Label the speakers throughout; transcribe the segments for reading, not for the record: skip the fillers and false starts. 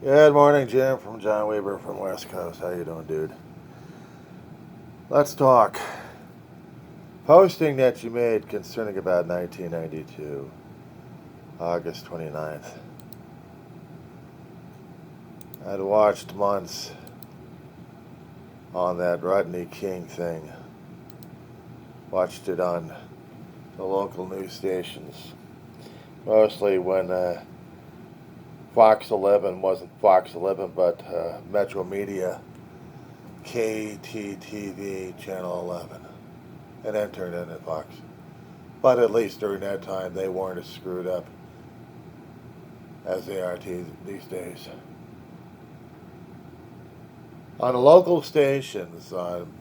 Speaker 1: Good morning, Jim from John Weaver from West Coast. How you doing, dude? Let's talk. Posting that you made concerning about 1992, August 29th. I'd watched months on that Rodney King thing. Watched it on the local news stations. Mostly when Fox 11 wasn't Fox 11, but Metro Media, KTTV, Channel 11. And then turned into Fox. But at least during that time, they weren't as screwed up as they are these days. On the local stations, on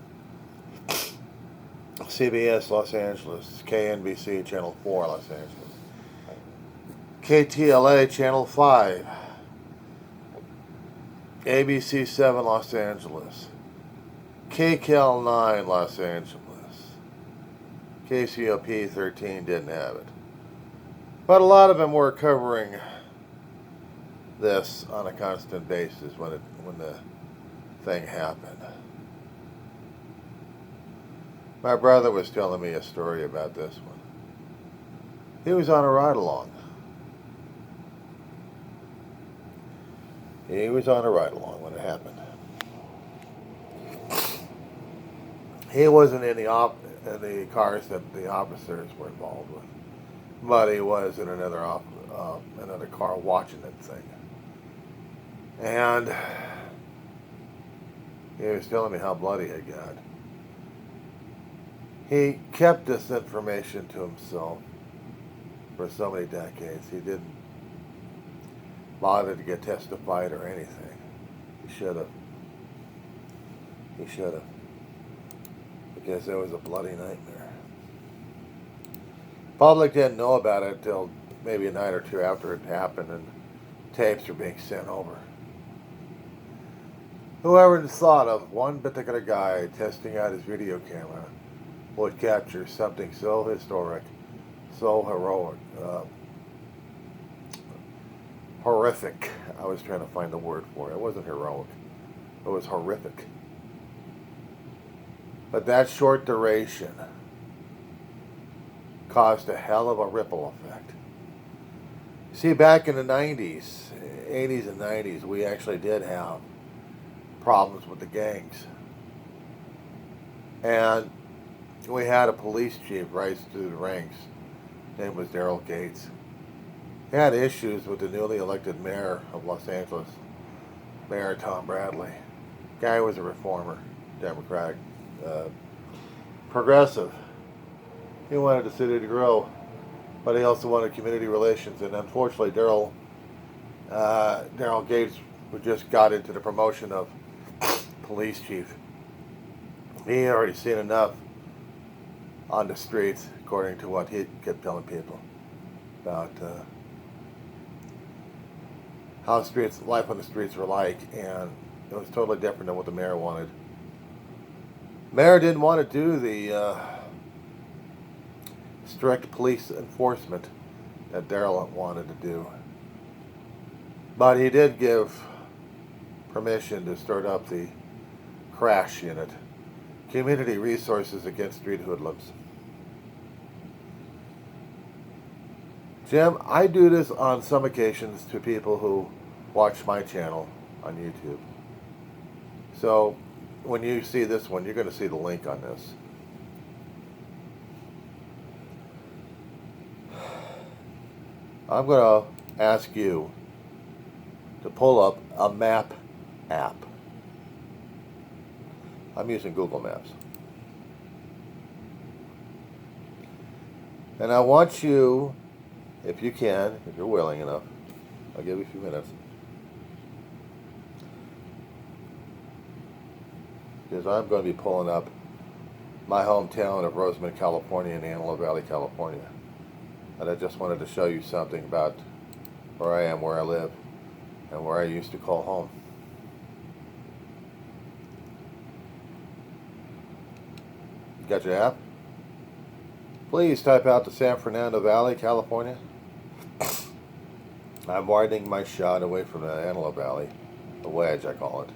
Speaker 1: CBS Los Angeles, KNBC Channel 4 Los Angeles, KTLA Channel 5, ABC 7 Los Angeles, KCAL 9 Los Angeles, KCOP 13 didn't have it. But a lot of them were covering this on a constant basis when the thing happened. My brother was telling me a story about this one. He was on a ride along. He was on a ride along when it happened. He wasn't in the cars that the officers were involved with, but he was in another car watching that thing. And he was telling me how bloody it got. He kept this information to himself for so many decades. He didn't bother to get testified or anything. He should have. He should have. Because it was a bloody nightmare. Public didn't know about it until maybe a night or two after it happened and tapes were being sent over. Whoever thought of one particular guy testing out his video camera would capture something so historic, so heroic, horrific. I was trying to find the word for it. It wasn't heroic. It was horrific. But that short duration caused a hell of a ripple effect. See, back in the 90s, 80s and 90s, we actually did have problems with the gangs. And we had a police chief rise through the ranks. His name was Daryl Gates. He had issues with the newly elected mayor of Los Angeles, Mayor Tom Bradley. Guy was a reformer, Democratic, progressive. He wanted the city to grow, but he also wanted community relations. And unfortunately, Daryl Gates, who just got into the promotion of police chief, he had already seen enough on the streets, according to what he kept telling people about how life on the streets were like, and it was totally different than what the mayor wanted. Mayor didn't want to do the strict police enforcement that Daryl wanted to do, but he did give permission to start up the crash unit, Community Resources Against Street Hoodlums. Jim, I do this on some occasions to people who watch my channel on YouTube. So when you see this one, you're going to see the link on this. I'm going to ask you to pull up a map app. I'm using Google Maps. And I want you, if you can, if you're willing enough, I'll give you a few minutes, because I'm going to be pulling up my hometown of Rosamond, California, in Antelope Valley, California. And I just wanted to show you something about where I am, where I live, and where I used to call home. Got your app? Please type out the San Fernando Valley, California. I'm widening my shot away from the Antelope Valley, the wedge I call it.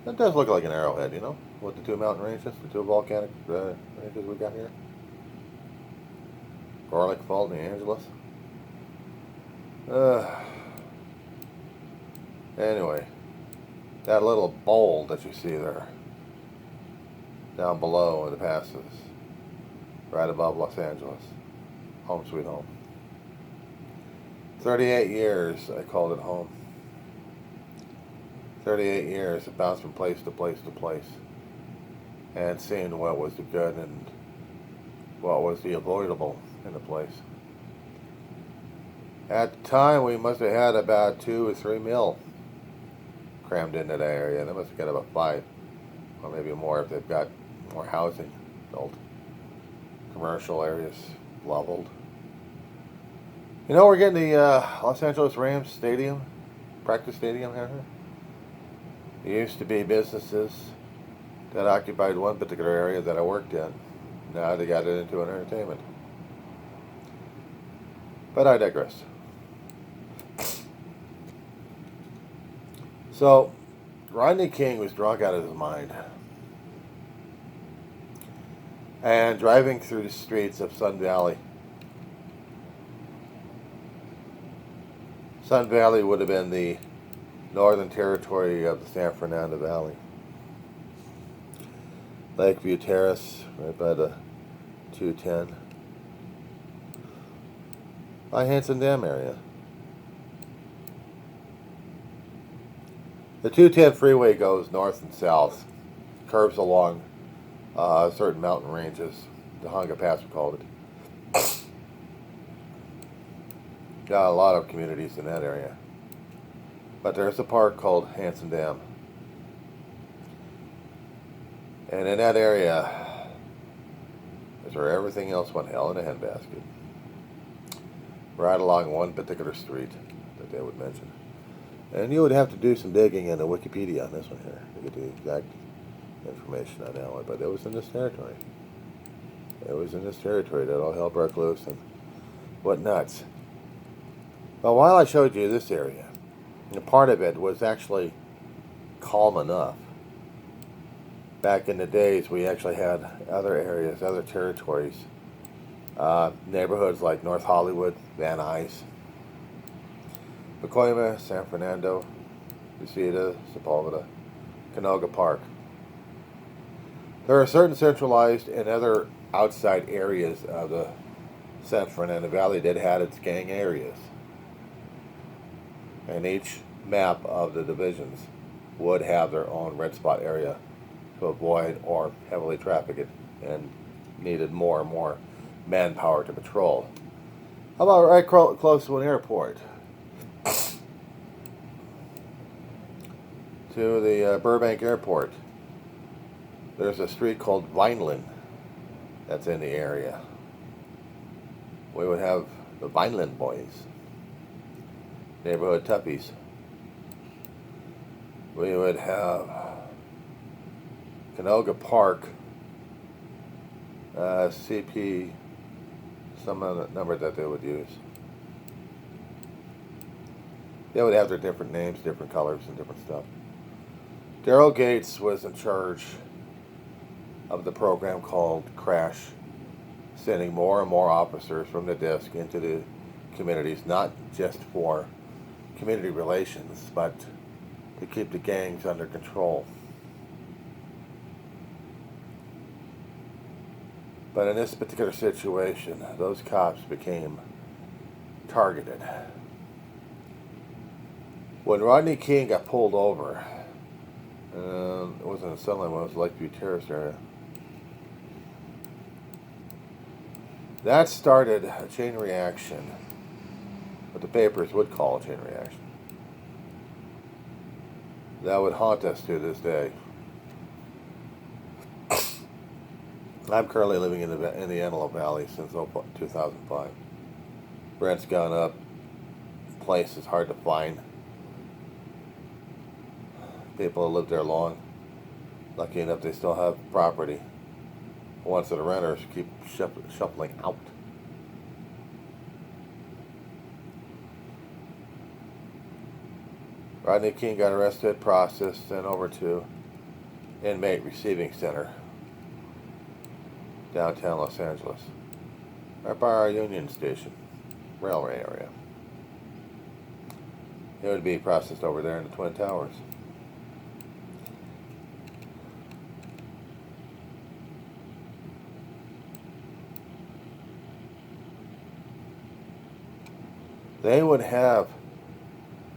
Speaker 1: It does look like an arrowhead, you know, with the two mountain ranges, the two volcanic ranges we got here. Garlic Fault and the Angeles. Anyway, that little bowl that you see there, down below in the passes, right above Los Angeles, home sweet home. 38 years I called it home. 38 years it bounced from place to place to place, and seeing what was the good and what was the avoidable in the place. At the time, we must have had about 2 or 3 mil crammed into that area. They must have got about 5, or maybe more if they've got more housing built. Commercial areas leveled. You know, we're getting the Los Angeles Rams stadium, practice stadium here. It used to be businesses that occupied one particular area that I worked in. Now they got it into an entertainment. But I digress. So, Rodney King was drunk out of his mind. And driving through the streets of Sun Valley. Sun Valley would have been the northern territory of the San Fernando Valley. Lakeview Terrace, right by the 210. By Hanson Dam area. The 210 freeway goes north and south, curves along certain mountain ranges. The Honga Pass, we called it. Got a lot of communities in that area. But there's a park called Hanson Dam. And in that area is where everything else went hell in a handbasket. Right along one particular street that they would mention. And you would have to do some digging in the Wikipedia on this one here to get the exact information on that one. But it was in this territory. It was in this territory that all hell broke loose and what nuts. Well, while I showed you this area, and part of it was actually calm enough. Back in the days, we actually had other areas, other territories, neighborhoods like North Hollywood, Van Nuys, Pacoima, San Fernando, Reseda, Sepulveda, Canoga Park. There are certain centralized and other outside areas of the San Fernando Valley that had its gang areas. And each map of the divisions would have their own red spot area to avoid or heavily traffic it and needed more and more manpower to patrol. How about right close to an airport? To the Burbank Airport. There's a street called Vineland that's in the area. We would have the Vineland Boys, neighborhood toughies. We would have Canoga Park, CP, some other number that they would use. They would have their different names, different colors, and different stuff. Daryl Gates was in charge of the program called Crash, sending more and more officers from the desk into the communities, not just for community relations, but to keep the gangs under control. But in this particular situation, those cops became targeted. When Rodney King got pulled over, it wasn't in Sunland, it was Lakeview Terrace area. That started a chain reaction, what the papers would call a chain reaction. That would haunt us to this day. I'm currently living in the Antelope Valley since 2005. Rent's gone up. Place is hard to find. People have lived there long. Lucky enough they still have property. Once the renters keep shuffling out. Rodney King got arrested, processed, sent over to inmate receiving center, downtown Los Angeles, right by our Union Station, railway area. He would be processed over there in the Twin Towers. They would have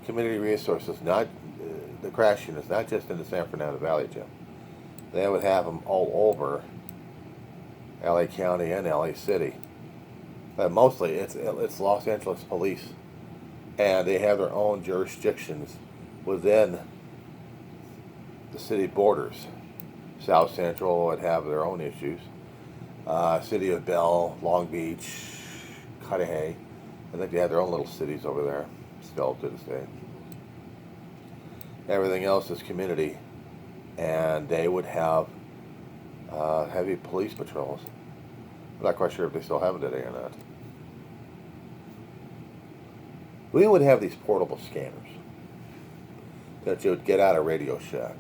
Speaker 1: community resources, not the crash units, not just in the San Fernando Valley, Jim. They would have them all over LA County and LA City. But mostly it's Los Angeles police, and they have their own jurisdictions within the city borders. South Central would have their own issues. City of Bell, Long Beach, Cudahy. I think they have their own little cities over there, still to this day. Everything else is community, and they would have heavy police patrols. I'm not quite sure if they still have it today or not. We would have these portable scanners that you would get out of Radio Shack.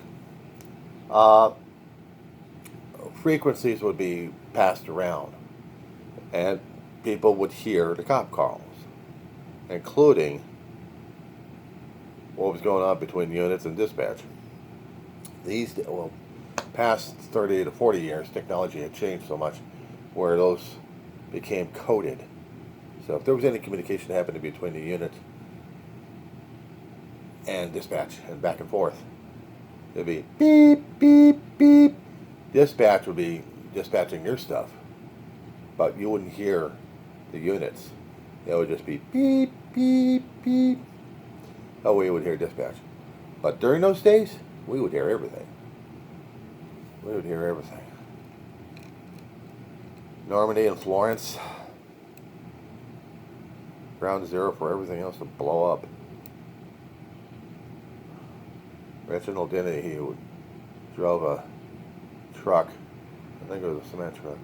Speaker 1: Frequencies would be passed around, and people would hear the cop calls, including what was going on between units and dispatch. Past 30 to 40 years, technology had changed so much where those became coded. So if there was any communication happening between the unit and dispatch and back and forth, it'd be beep, beep, beep. Dispatch would be dispatching your stuff, but you wouldn't hear the units. It would just be beep, beep, beep. Oh, we would hear dispatch. But during those days, we would hear everything. We would hear everything. Normandy and Florence. Ground zero for everything else to blow up. Reginald Denny, he drove a truck. I think it was a cement truck.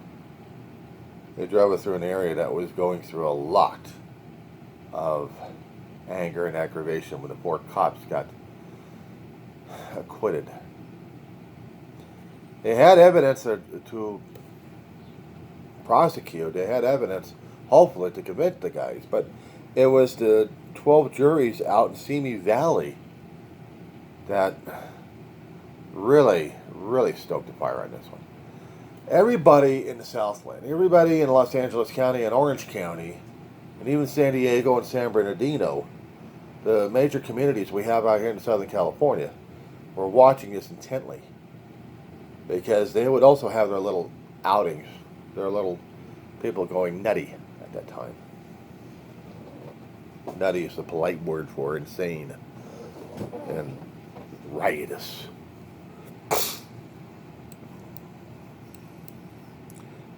Speaker 1: They drove it through an area that was going through a lot of anger and aggravation when the 4 cops got acquitted. They had evidence to prosecute. They had evidence, hopefully, to convict the guys. But it was the 12 juries out in Simi Valley that really, really stoked the fire on this one. Everybody in the Southland, everybody in Los Angeles County and Orange County, and even San Diego and San Bernardino, the major communities we have out here in Southern California, were watching this intently, because they would also have their little outings, their little people going nutty at that time. Nutty is the polite word for insane and riotous.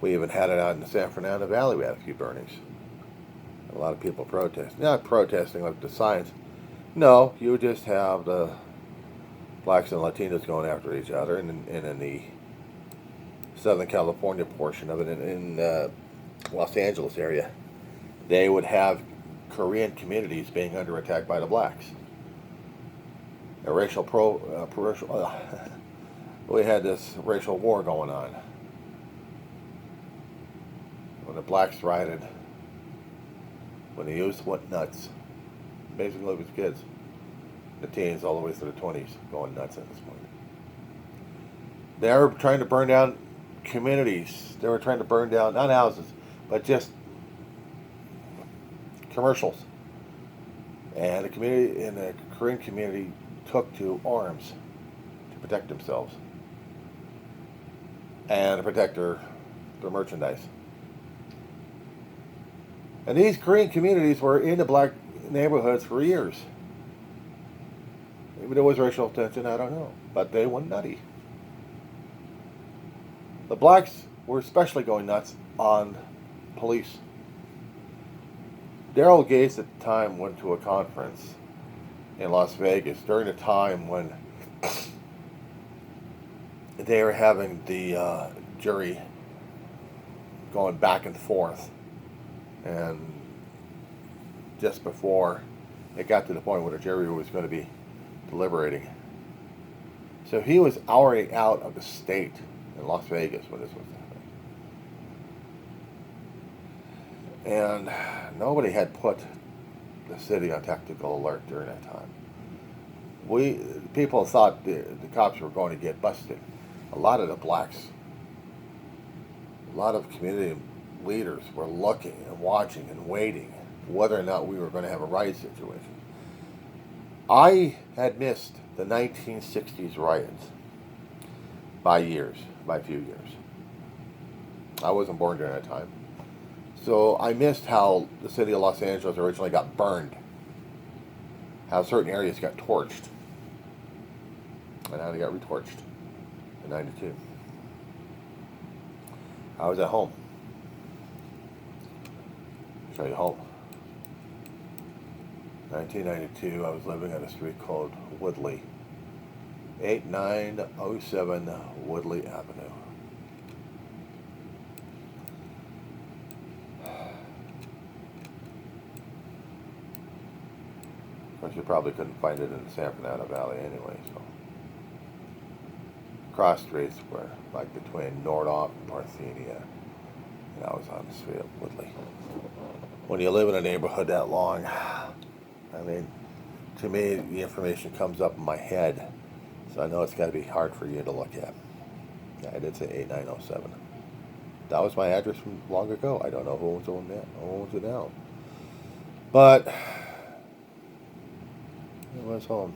Speaker 1: We even had it out in the San Fernando Valley. We had a few burnings. A lot of people protesting. Not protesting like the signs. No, you would just have the blacks and Latinos going after each other, and in the Southern California portion of it, in Los Angeles area, they would have Korean communities being under attack by the blacks. A we had this racial war going on. When the blacks rioted, when the youth went nuts, basically it was kids, the teens all the way through the 20s going nuts at this point. They were trying to burn down communities. They were trying to burn down, not houses, but just commercials. And the community, in the Korean community, took to arms to protect themselves and to protect their merchandise. And these Korean communities were in the black neighborhoods for years. Maybe there was racial tension, I don't know. But they went nutty. The blacks were especially going nuts on police. Daryl Gates at the time went to a conference in Las Vegas during the time when they were having the jury going back and forth. And just before it got to the point where the jury was going to be deliberating. So he was already out of the state in Las Vegas when this was happening. And nobody had put the city on tactical alert during that time. People thought the cops were going to get busted. A lot of the blacks, a lot of community leaders were looking and watching and waiting whether or not we were going to have a riot situation. I had missed the 1960s riots by a few years. I wasn't born during that time. So I missed how the city of Los Angeles originally got burned, how certain areas got torched, and how they got retorched in 92. I was at home. I'll show you home. 1992, I was living on a street called Woodley. 8907 Woodley Avenue. Of course, you probably couldn't find it in the San Fernando Valley anyway, so. Cross streets were like between Nordhoff and Parthenia, and I was on the street of Woodley. When you live in a neighborhood that long, I mean, to me, the information comes up in my head, so I know it's got to be hard for you to look at. Yeah, I did say 8907. That was my address from long ago. I don't know who owns it now. But it was home.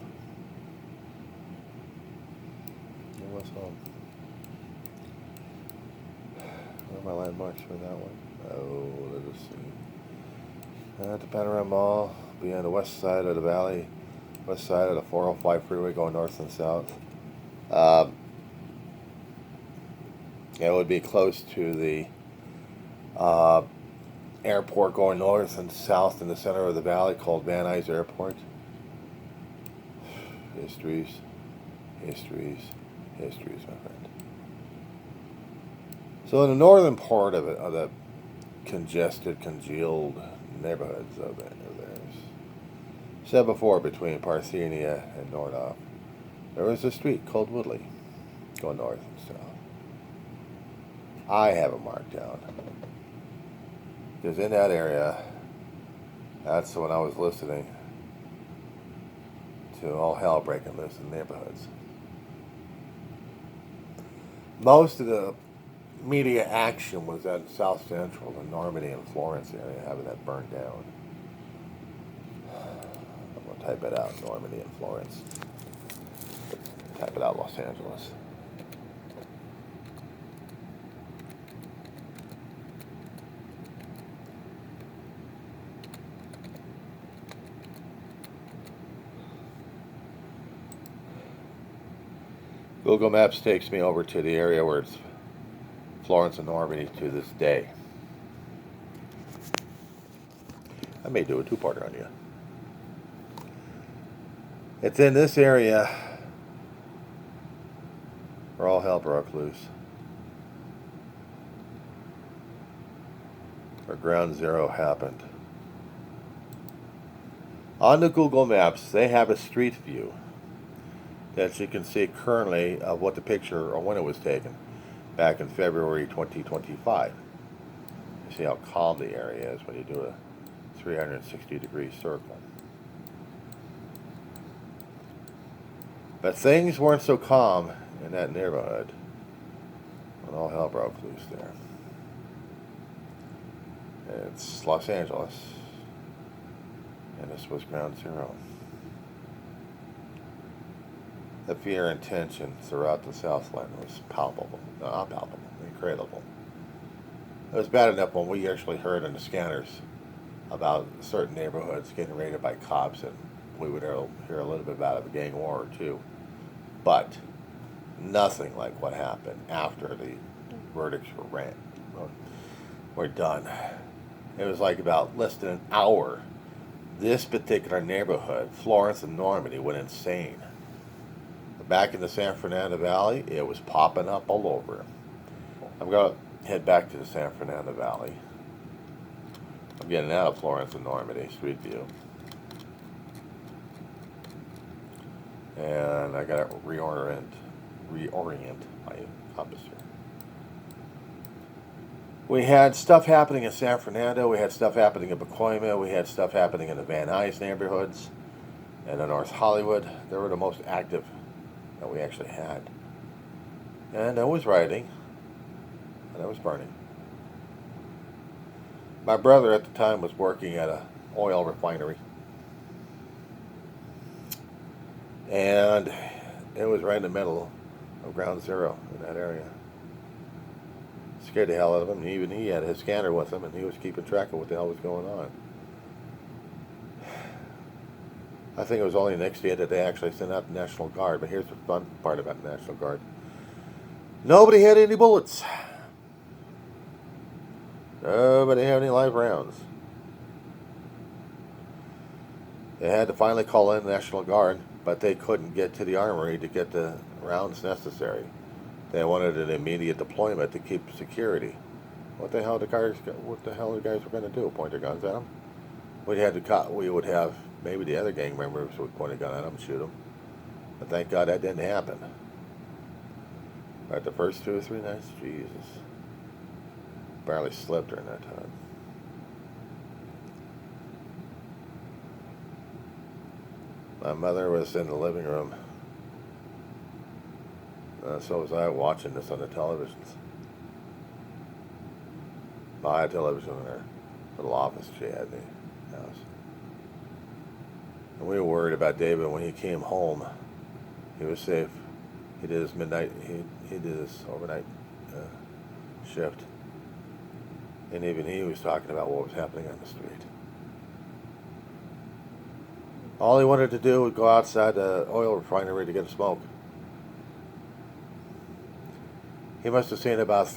Speaker 1: It was home. Where are my landmarks for that one? Oh, let us see. At the Panorama Mall, be on the west side of the valley, west side of the 405 freeway going north and south. It would be close to the airport going north and south in the center of the valley called Van Nuys Airport. Histories, my friend. So in the northern part of it, of the congested, congealed neighborhoods of it, there's, said before, between Parthenia and Nordhoff, there was a street called Woodley, going north and south. I have it marked down. Because in that area, that's when I was listening to all hell breaking loose in neighborhoods. Most of the media action was at South Central, the Normandy and Florence area, having that burned down. I'm going to type it out, Normandy and Florence. Type it out, Los Angeles. Google Maps takes me over to the area where it's Florence and Normandy to this day. I may do a two-parter on you. It's in this area where all hell broke loose. Where ground zero happened. On the Google Maps, they have a street view that you can see currently of what the picture or when it was taken back in February 2025. You see how calm the area is when you do a 360-degree circle. But things weren't so calm in that neighborhood when all hell broke loose there. It's Los Angeles, and this was ground zero. The fear and tension throughout the Southland was palpable, not palpable, incredible. It was bad enough when we actually heard in the scanners about certain neighborhoods getting raided by cops, and we would hear a little bit about a gang war or two. But nothing like what happened after the verdicts were done. It was like about less than an hour. This particular neighborhood, Florence and Normandy, went insane. Back in the San Fernando Valley, it was popping up all over. I'm going to head back to the San Fernando Valley. I'm getting out of Florence and Normandy, Street View. and I got to reorient my compass here. We had stuff happening in San Fernando. We had stuff happening in Pacoima. We had stuff happening in the Van Nuys neighborhoods and in North Hollywood. They were the most active that we actually had. And I was writing, and I was burning. My brother at the time was working at a oil refinery. And it was right in the middle of ground zero in that area. Scared the hell out of him. And even he had his scanner with him, and he was keeping track of what the hell was going on. I think it was only next day that they actually sent out the National Guard. But here's the fun part about the National Guard. Nobody had any bullets. Nobody had any live rounds. They had to finally call in the National Guard, but they couldn't get to the armory to get the rounds necessary. They wanted an immediate deployment to keep security. What the hell the guys were going to do? Point their guns at them? We would have maybe the other gang members would point a gun at them and shoot them. But thank God that didn't happen. But the first 2 or 3 nights, Jesus, barely slept during that time. My mother was in the living room. So was I, watching this on the televisions. I had television in her little office she had in the house. And we were worried about David when he came home. He was safe. He did his midnight, he did his overnight shift. And even he was talking about what was happening on the street. All he wanted to do was go outside the oil refinery to get a smoke. He must have seen about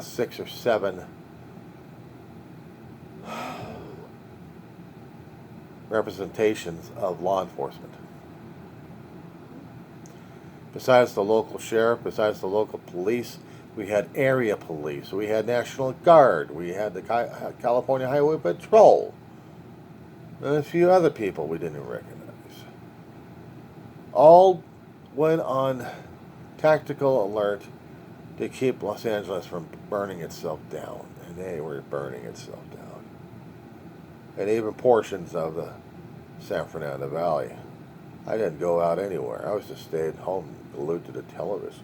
Speaker 1: 6 or 7 representations of law enforcement. Besides the local sheriff, besides the local police, we had area police, we had National Guard, we had the California Highway Patrol, and a few other people we didn't recognize. All went on tactical alert to keep Los Angeles from burning itself down, and they were burning itself down. And even portions of the San Fernando Valley. I didn't go out anywhere. I was just staying home, glued to the television.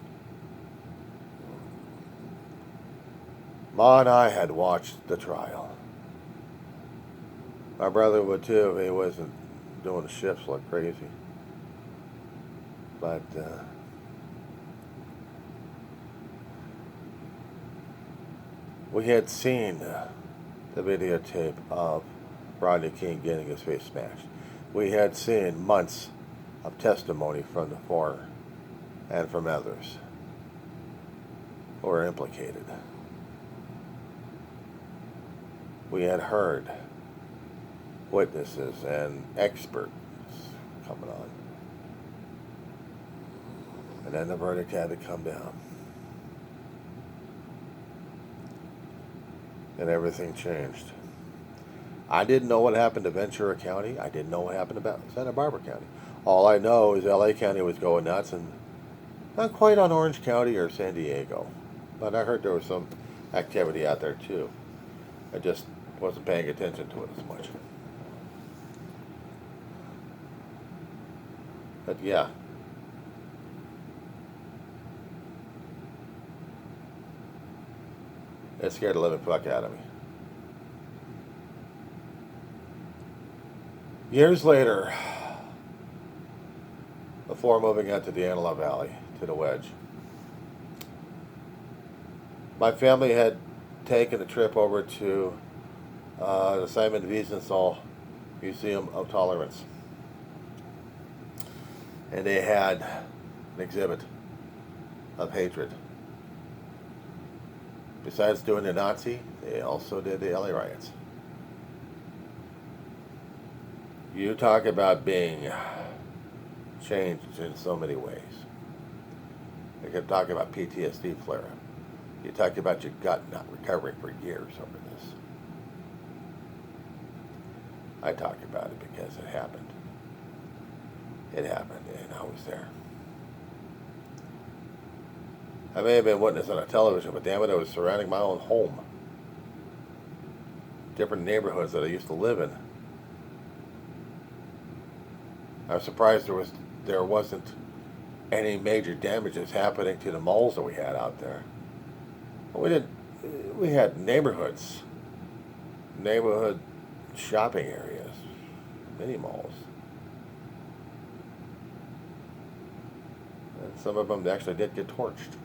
Speaker 1: Ma and I had watched the trial. My brother would too if he wasn't doing the shifts like crazy. But we had seen the videotape of Rodney King getting his face smashed. We had seen months of testimony from the foreigner and from others who were implicated. We had heard witnesses and experts coming on. And then the verdict had to come down. And everything changed. I didn't know what happened to Ventura County. I didn't know what happened about Santa Barbara County. All I know is LA County was going nuts, and not quite on Orange County or San Diego. But I heard there was some activity out there too. I just wasn't paying attention to it as much. But yeah. It scared the living fuck out of me. Years later, before moving out to the Antelope Valley, to the Wedge, my family had taken a trip over to the Simon Wiesenthal Museum of Tolerance. And they had an exhibit of hatred. Besides doing the Nazi, they also did the LA riots. You talk about being changed in so many ways. You can talk about PTSD flare-up. You talk about your gut not recovering for years over this. I talk about it because it happened. It happened, and I was there. I may have been witness on a television, but damn it, I was surrounding my own home. Different neighborhoods that I used to live in. I was surprised there wasn't any major damages happening to the malls that we had out there. We had neighborhood shopping areas, mini malls. And some of them actually did get torched.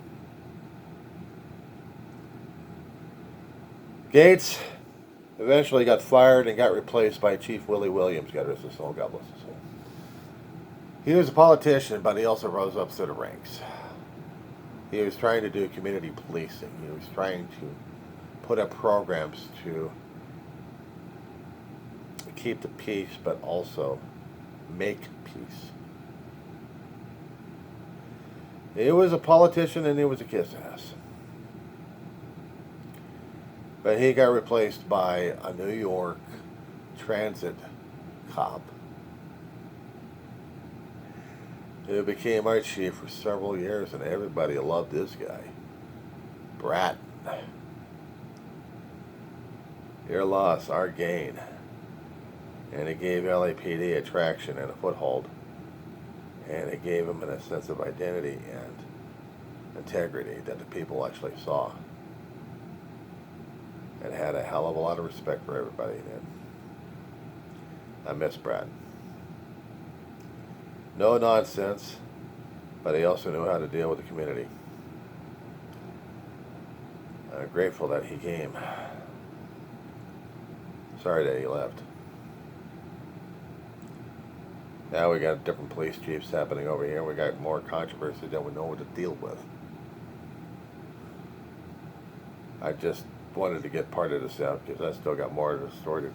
Speaker 1: Gates eventually got fired and got replaced by Chief Willie Williams. God rest his soul, God bless his soul. He was a politician, but he also rose up through the ranks. He was trying to do community policing. He was trying to put up programs to keep the peace, but also make peace. He was a politician and he was a kiss ass. But he got replaced by a New York transit cop who became our chief for several years, and everybody loved this guy. Bratton. Your loss, our gain. And it gave LAPD a traction and a foothold, and it gave them a sense of identity and integrity that the people actually saw, and had a hell of a lot of respect for everybody. And I miss Bratton. No nonsense, but he also knew how to deal with the community. I'm grateful that he came. Sorry that he left. Now we got different police chiefs happening over here. We got more controversy than we know what to deal with. I just wanted to get part of this out because I still got more of the story to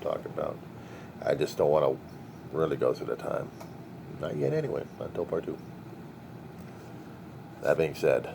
Speaker 1: talk about. I just don't want to really go through the time. Not yet anyway, until part 2. That being said,